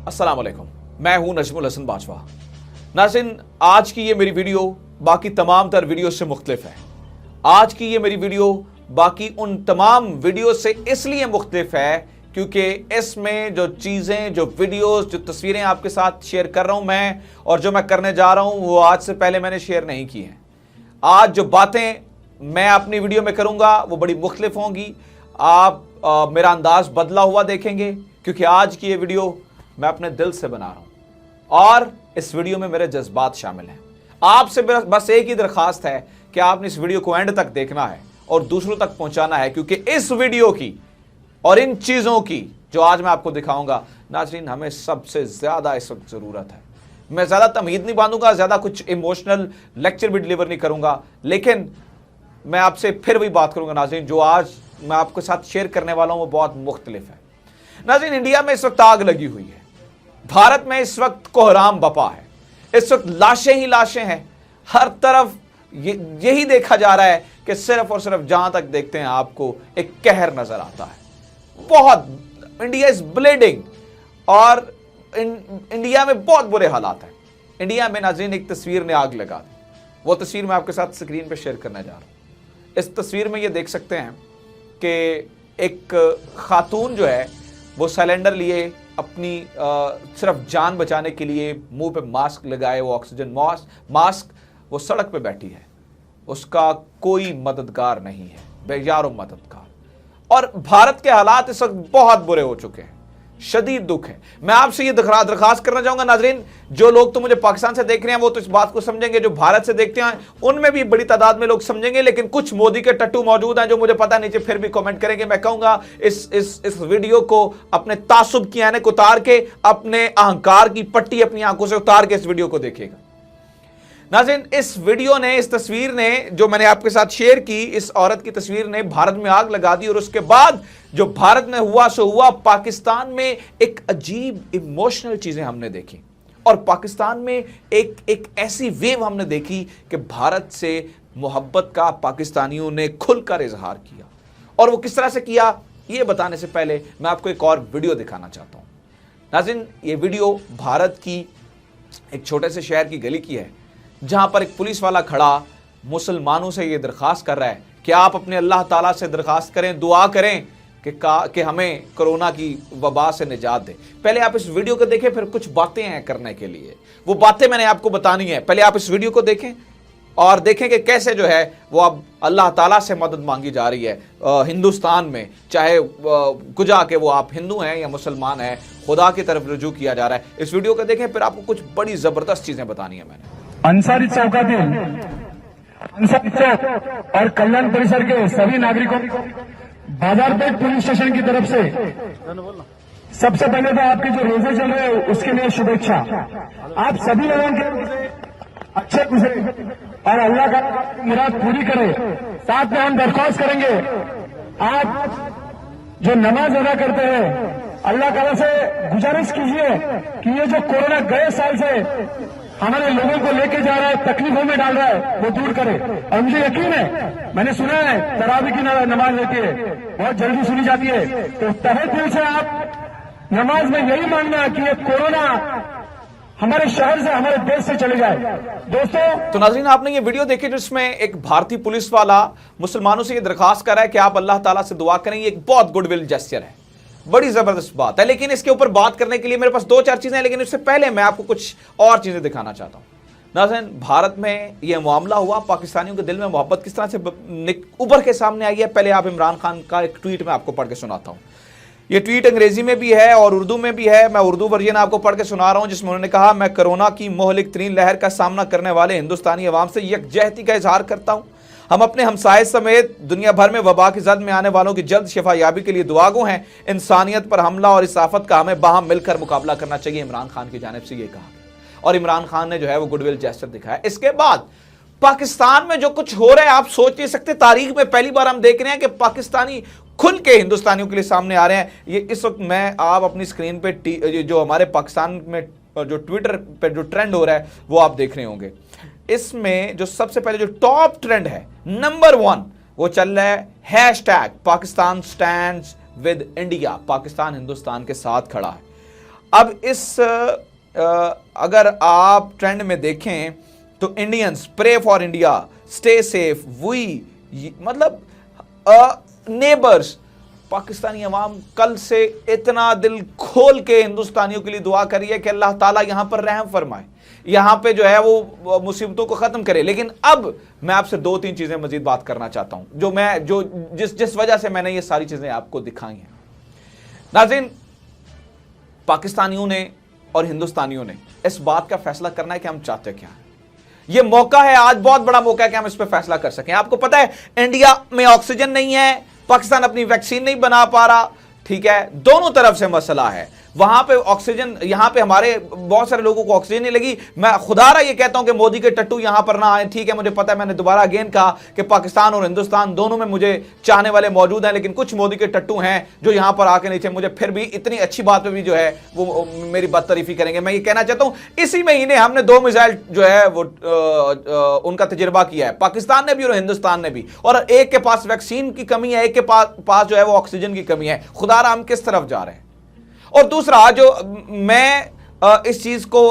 अस्सलाम वालेकुम, मैं हूं नजमुल हसन बाजवा। नाज़रीन, आज की ये मेरी वीडियो बाकी तमाम तर वीडियो से मुख्तलिफ है। आज की ये मेरी वीडियो बाकी उन तमाम वीडियो से इसलिए मुख्तलिफ है क्योंकि इसमें जो चीज़ें, जो वीडियोस, जो तस्वीरें आपके साथ शेयर कर रहा हूं मैं, और जो मैं करने जा रहा हूं वो आज से पहले मैंने शेयर नहीं की हैं। आज जो बातें मैं अपनी वीडियो में करूंगा वो बड़ी मुख्तलिफ होंगी। आप मेरा अंदाज बदला हुआ देखेंगे क्योंकि आज की ये वीडियो मैं अपने दिल से बना रहा हूं और इस वीडियो में मेरे जज्बात शामिल हैं। आपसे बस एक ही दरखास्त है कि आपने इस वीडियो को एंड तक देखना है और दूसरों तक पहुंचाना है, क्योंकि इस वीडियो की और इन चीजों की जो आज मैं आपको दिखाऊंगा, नाज़रीन, हमें सबसे ज्यादा इस वक्त जरूरत है। मैं ज्यादा तमहीद नहीं बांधूंगा, ज्यादा कुछ इमोशनल लेक्चर भी डिलीवर नहीं करूंगा, लेकिन मैं आपसे फिर वही बात करूंगा नाज़रीन, जो आज मैं आपके साथ शेयर करने वाला हूं वो बहुत मुख्तलिफ है। नाज़रीन, इंडिया में इस वक्त आग लगी हुई है। भारत में इस वक्त कोहराम बपा है। इस वक्त लाशें ही लाशें हैं। हर तरफ यही देखा जा रहा है कि सिर्फ और सिर्फ जहां तक देखते हैं आपको एक कहर नजर आता है। बहुत इंडिया इज ब्लीडिंग और इंडिया में बहुत बुरे हालात हैं। इंडिया में नाज़रीन एक तस्वीर ने आग लगा दी। वो तस्वीर मैं आपके साथ स्क्रीन पे शेयर करने जा रहा हूं। इस तस्वीर में ये देख सकते हैं कि एक खातून जो है वो सिलेंडर लिए अपनी सिर्फ जान बचाने के लिए मुंह पे मास्क लगाए, वो ऑक्सीजन मास्क, वो सड़क पे बैठी है। उसका कोई मददगार नहीं है, बेयारो मददगार। और भारत के हालात इस वक्त बहुत बुरे हो चुके हैं, शदीद दुख है। मैं आपसे ये दरखास्त करना चाहूंगा नाज़रीन, जो लोग तो मुझे पाकिस्तान से देख रहे हैं वो तो इस बात को समझेंगे, जो भारत से देखते हैं उनमें भी बड़ी तादाद में लोग समझेंगे, लेकिन कुछ मोदी के टट्टू मौजूद हैं जो मुझे पता नीचे फिर भी कमेंट करेंगे। मैं कहूंगा इस वीडियो को अपने तासुब की ऐनक उतार के, अपने अहंकार की पट्टी अपनी आंखों से उतार के इस वीडियो को देखिएगा। नाज़रीन, इस वीडियो ने, इस तस्वीर ने जो मैंने आपके साथ शेयर की, इस औरत की तस्वीर ने भारत में आग लगा दी। और उसके बाद जो भारत में हुआ सो हुआ। पाकिस्तान में एक अजीब इमोशनल चीजें हमने देखी और पाकिस्तान में एक ऐसी वेव हमने देखी कि भारत से मोहब्बत का पाकिस्तानियों ने खुलकर इजहार किया। और वो किस तरह से किया, ये बताने से पहले मैं आपको एक और वीडियो दिखाना चाहता हूं। नाज़रीन, ये वीडियो भारत की एक छोटे से शहर की गली की है, जहां पर एक पुलिस वाला खड़ा मुसलमानों से यह दरखास्त कर रहा है कि आप अपने अल्लाह ताला से दरखास्त करें, दुआ करें कि हमें कोरोना की वबा से निजात दे। पहले आप इस वीडियो को देखें, फिर कुछ बातें हैं करने के लिए, वो बातें मैंने आपको बतानी है। पहले आप इस वीडियो को देखें और देखें कि कैसे जो है वो अब अल्लाह ताला से मदद मांगी जा रही है हिंदुस्तान में, चाहे गुजा के वो आप हिंदू हैं या मुसलमान हैं, खुदा की तरफ रुजू किया जा रहा है। इस वीडियो को देखें, फिर आपको कुछ बड़ी जबरदस्त चीजें बतानी है। मैंने अंसारी चौकातील अंसारी चौक और कल्याण परिसर के सभी नागरिकों, बाजारपेट पुलिस स्टेशन की तरफ से सबसे पहले तो आपके जो रोजे चल रहे हैं उसके लिए शुभेच्छा। आप सभी लोगों के अच्छे गुजरे और अल्लाह का मुराद पूरी करे। साथ में हम दरख्वास्त करेंगे, आप जो नमाज अदा करते हैं, अल्लाह ताला से गुजारिश कीजिए कि ये जो कोरोना गए साल से हमारे लोगों को लेके जा रहा है, तकलीफों में डाल रहा है, वो दूर करे। और मुझे यकीन है, मैंने सुना है तरावी की नमाज होती है, बहुत जल्दी सुनी जाती है, तो तहे दिल से आप नमाज में यही मांगना कि ये कोरोना हमारे शहर से, हमारे देश से चले जाए। दोस्तों, तो नाज़रीन, आपने ये वीडियो देखी जिसमें एक भारतीय पुलिस वाला मुसलमानों से ये दरखास्त कर रहा है कि आप अल्लाह ताला से दुआ करें। ये एक बहुत गुडविल जेस्चर है, बड़ी जबरदस्त बात है। लेकिन इसके ऊपर बात करने के लिए मेरे पास दो चार चीजें हैं, लेकिन उससे पहले मैं आपको कुछ और चीजें दिखाना चाहता हूं। नाज़रीन, भारत में यह मामला हुआ, पाकिस्तानियों के दिल में मोहब्बत किस तरह से उभर के सामने आई है। पहले आप इमरान खान का एक ट्वीट मैं आपको पढ़ के सुनाता हूं। यह ट्वीट अंग्रेजी में भी है और उर्दू में भी है। मैं उर्दू वर्जन आपको पढ़ के सुना रहा हूं, जिसमें उन्होंने कहा, मैं कोरोना की मोहलिक तरीन लहर का सामना करने वाले हिंदुस्तानी अवाम से यकजहती का इजहार करता हूं। हम अपने हमसाये समेत दुनिया भर में वबा की जद में आने वालों की जल्द शिफायाबी के लिए दुआगो हैं। इंसानियत पर हमला और इस आफत का हमें बाहम मिलकर मुकाबला करना चाहिए, इमरान खान की जानिब से ये कहा गया। और इमरान खान ने जो है वो गुडविल जेस्चर दिखाया। इसके बाद पाकिस्तान में जो कुछ हो रहा है आप सोच नहीं सकते। तारीख में पहली बार हम देख रहे हैं कि पाकिस्तानी खुल के हिंदुस्तानियों के लिए सामने आ रहे हैं। ये इस वक्त मैं आप अपनी स्क्रीन पे जो हमारे पाकिस्तान में जो ट्विटर पे जो ट्रेंड हो रहा है वो आप देख रहे होंगे। इसमें जो सबसे पहले जो टॉप ट्रेंड है, नंबर 1, वो चल रहा है hashtag Pakistan stands with India. Pakistan Hindustan के साथ खड़ा है। अब इस अगर आप ट्रेंड में देखें तो Indians pray for India, stay safe, we मतलब नेबर्स, पाकिस्तानी अवाम कल से इतना दिल खोल के हिंदुस्तानियों के लिए दुआ करी है कि अल्लाह ताला यहां पर रहम फरमाए, यहां पे जो है वो मुसीबतों को खत्म करे। लेकिन अब मैं आपसे 2-3 चीजें मजीद बात करना चाहता हूं जो जिस वजह से मैंने ये सारी चीजें आपको दिखाई हैं। नाज़रीन, पाकिस्तानियों ने और हिंदुस्तानियों ने इस बात का फैसला करना है कि हम चाहते क्या हैं। यह मौका है, आज बहुत बड़ा मौका है कि हम इस पर फैसला कर सकें। आपको पता है इंडिया में ऑक्सीजन नहीं है, पाकिस्तान अपनी वैक्सीन नहीं बना पा रहा, ठीक है, दोनों तरफ से मसला है। वहां पे ऑक्सीजन, यहां पे हमारे बहुत सारे लोगों को ऑक्सीजन नहीं लगी। मैं खुदारा ये कहता हूं कि मोदी के टट्टू यहां पर ना आए, ठीक है, मुझे पता है, मैंने दोबारा अगेन कहा कि पाकिस्तान और हिंदुस्तान दोनों में मुझे चाहने वाले मौजूद हैं, लेकिन कुछ मोदी के टट्टू हैं जो यहां पर आके नीचे मुझे फिर भी इतनी अच्छी बात पे भी जो है वो मेरी बदतरीफी करेंगे। मैं ये कहना चाहता हूं, इसी महीने हमने 2 मिसाइल जो है वो उनका तजुर्बा किया है, पाकिस्तान ने भी और हिंदुस्तान ने भी, और एक के पास वैक्सीन की कमी है, एक के पास जो है वो ऑक्सीजन की कमी है। खुदारा हम किस तरफ जा रहे हैं। और दूसरा, जो मैं इस चीज को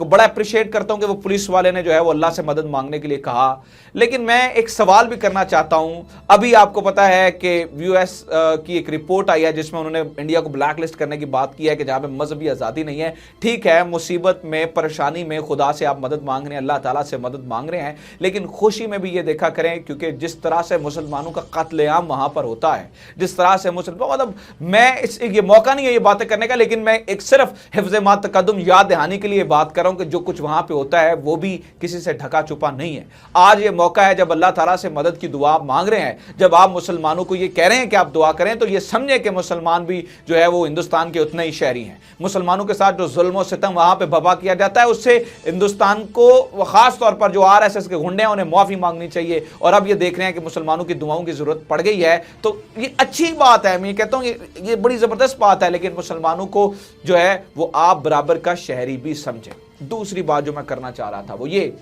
बड़ा अप्रिशिएट करता हूं कि वो पुलिस वाले ने जो है वो अल्लाह से मदद मांगने के लिए कहा, लेकिन मैं एक सवाल भी करना चाहता हूं। अभी आपको पता है कि यूएस की एक रिपोर्ट आई है जिसमें उन्होंने इंडिया को ब्लैक लिस्ट करने की बात की है कि जहां पे मजहबी आज़ादी नहीं है। ठीक है, मुसीबत में, परेशानी में खुदा से आप मदद मांग रहे हैं, अल्लाह ताला से मदद मांग रहे हैं, लेकिन खुशी में भी ये देखा करें, क्योंकि जिस तरह से मुसलमानों का कत्लेआम वहां पर होता है, जिस तरह से मुसलमान, मतलब मैं ये मौका नहीं है ये बातें करने का, लेकिन मैं एक सिर्फ हिफ्ज़ मा तक़द्दुम याद दहानी के लिए बात कर रहा हूं कि जो कुछ वहां पे होता है वो भी किसी से ढका छुपा नहीं है। आज ये मौका है जब अल्लाह ताला से मदद की दुआ मांग रहे हैं, जब आप मुसलमानों को ये कह रहे हैं कि आप दुआ करें, तो ये समझे कि मुसलमान भी जो है वो हिंदुस्तान के उतने ही शहरी हैं। मुसलमानों के साथ जो जुल्म और सितम वहां पे बबा किया जाता है, उससे हिंदुस्तान को, खास तौर पर जो आरएसएस के गुंडे हैं, उन्हें माफी मांगनी चाहिए। और अब ये देख रहे हैं कि मुसलमानों की दुआओं की जरूरत पड़ गई है, तो ये अच्छी बात है। मैं कहता हूं ये बड़ी जबरदस्त बात है, लेकिन मुसलमानों को जो है वो आप बराबर का शहरी भी समझे। दूसरी बात जो मैं करना चाह रहा था वो ये,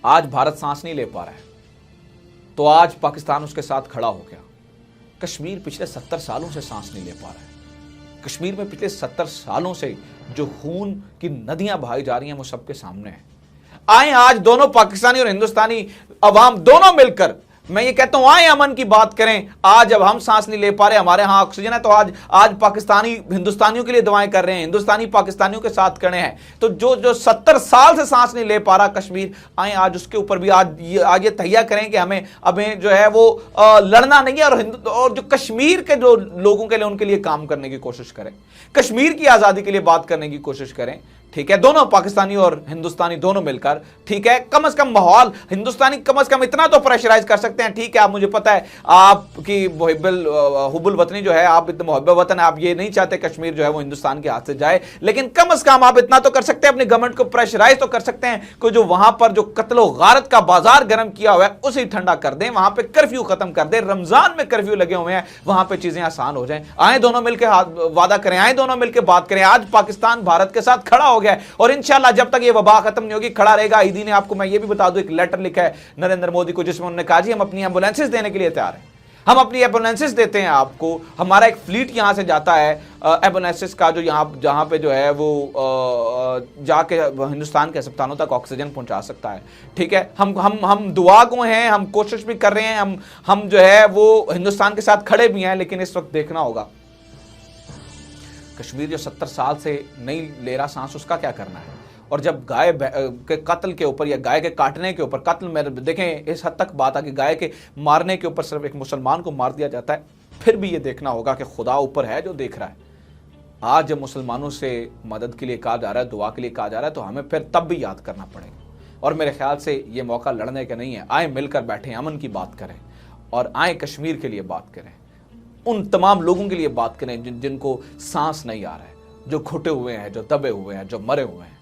आज भारत सांस नहीं ले पा रहा है, तो आज पाकिस्तान उसके साथ खड़ा हो गया। कश्मीर पिछले 70 सालों से सांस नहीं ले पा रहा है। कश्मीर में पिछले 70 सालों से जो खून की नदियां बहाई जा रही हैं वो सबके सामने है। आए आज दोनों पाकिस्तानी और हिंदुस्तानी अवाम दोनों मिलकर, मैं ये कहता हूं, आए अमन की बात करें। आज जब हम सांस नहीं ले पा रहे, हमारे यहां ऑक्सीजन है, तो आज पाकिस्तानी हिंदुस्तानियों के लिए दुआएं कर रहे हैं, हिंदुस्तानी पाकिस्तानियों के साथ खड़े हैं। तो जो 70 साल से सांस नहीं ले पा रहा कश्मीर, आए आज उसके ऊपर भी आज ये तैयार करें कि हमें जो है वो लड़ना नहीं है, और जो कश्मीर के जो लोगों के लिए, उनके लिए काम करने की कोशिश करें, कश्मीर की आजादी के लिए बात करने की कोशिश करें। ठीक है, दोनों पाकिस्तानी और हिंदुस्तानी दोनों मिलकर, ठीक है, कम से कम माहौल हिंदुस्तानी कम से कम इतना तो प्रेशराइज कर सकते हैं। ठीक है, आप, मुझे पता है आपकी हुब्बुल वतनी जो है, आप इतने मुहब्बत वतन है, आप ये नहीं चाहते कश्मीर जो है वो हिंदुस्तान के हाथ से जाए, लेकिन कम से कम आप इतना तो कर सकते हैं, अपनी गवर्नमेंट को प्रेशराइज तो कर सकते हैं कि जो वहां पर जो कत्लो गारत का बाजार गर्म किया हुआ है उसे ठंडा कर दें, वहां पर कर्फ्यू खत्म कर दें, रमजान में कर्फ्यू लगे हुए हैं, वहां पर चीजें आसान हो जाए। आए दोनों मिलकर वादा करें, आए दोनों मिलकर बात करें। आज पाकिस्तान भारत के साथ खड़ा हो गया और इंशाल्लाह जब तक ये वबा खत्म नहीं होगी खड़ा रहेगा। ईदी ने, आपको मैं ये भी बता दूं, एक लेटर लिखा है नरेंद्र मोदी को, जिसमें उन्होंने कहा जी हम अपनी एम्बुलेंसेस देने के लिए तैयार हैं, हम अपनी एम्बुलेंसेस देते हैं आपको, हमारा एक फ्लीट यहां से जाता है एम्बुलेंसेस का, जो जहां पे जो है वो जाके हिंदुस्तान के अस्पतालों तक ऑक्सीजन पहुंचा सकता है। ठीक है, हम दुआ को हैं, हम कोशिश भी कर रहे हैं, हम जो है वो हिंदुस्तान के साथ खड़े भी हैं, लेकिन इस वक्त देखना होगा कश्मीर जो 70 साल से नहीं ले रहा सांस, उसका क्या करना है। और जब गाय के कत्ल के ऊपर या गाय के काटने के ऊपर, कत्ल में देखें इस हद तक बात आ कि गाय के मारने के ऊपर सिर्फ एक मुसलमान को मार दिया जाता है, फिर भी ये देखना होगा कि खुदा ऊपर है जो देख रहा है। आज जब मुसलमानों से मदद के लिए कहा जा रहा है, दुआ के लिए कहा जा रहा है, तो हमें फिर तब भी याद करना पड़ेगा। और मेरे ख्याल से ये मौका लड़ने का नहीं है। आए मिलकर बैठे, अमन की बात करें, और आए कश्मीर के लिए बात करें, उन तमाम लोगों के लिए बात करें जिनको सांस नहीं आ रहा है, जो घुटे हुए हैं, जो दबे हुए हैं, जो मरे हुए हैं।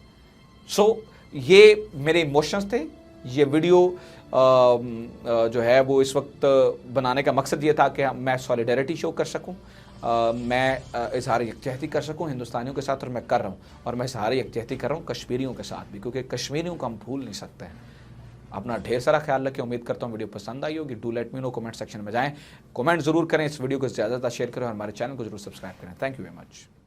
ये मेरे इमोशंस थे। ये वीडियो जो है वो इस वक्त बनाने का मकसद ये था कि मैं सॉलिडेरिटी शो कर सकूं, मैं इजहार यकजहती कर सकूं हिंदुस्तानियों के साथ, और मैं कर रहा हूं। और मैं इजहार यकजहती कर रहा हूं कश्मीरियों के साथ भी, क्योंकि कश्मीरियों को हम भूल नहीं सकते हैं। अपना ढेर सारा ख्याल रखें। उम्मीद करता हूँ वीडियो पसंद आई होगी। Do let me know, comment section में जाएं, कमेंट जरूर करें, इस वीडियो को ज़्यादा शेयर करें और हमारे चैनल को जरूर सब्सक्राइब करें। Thank you very much.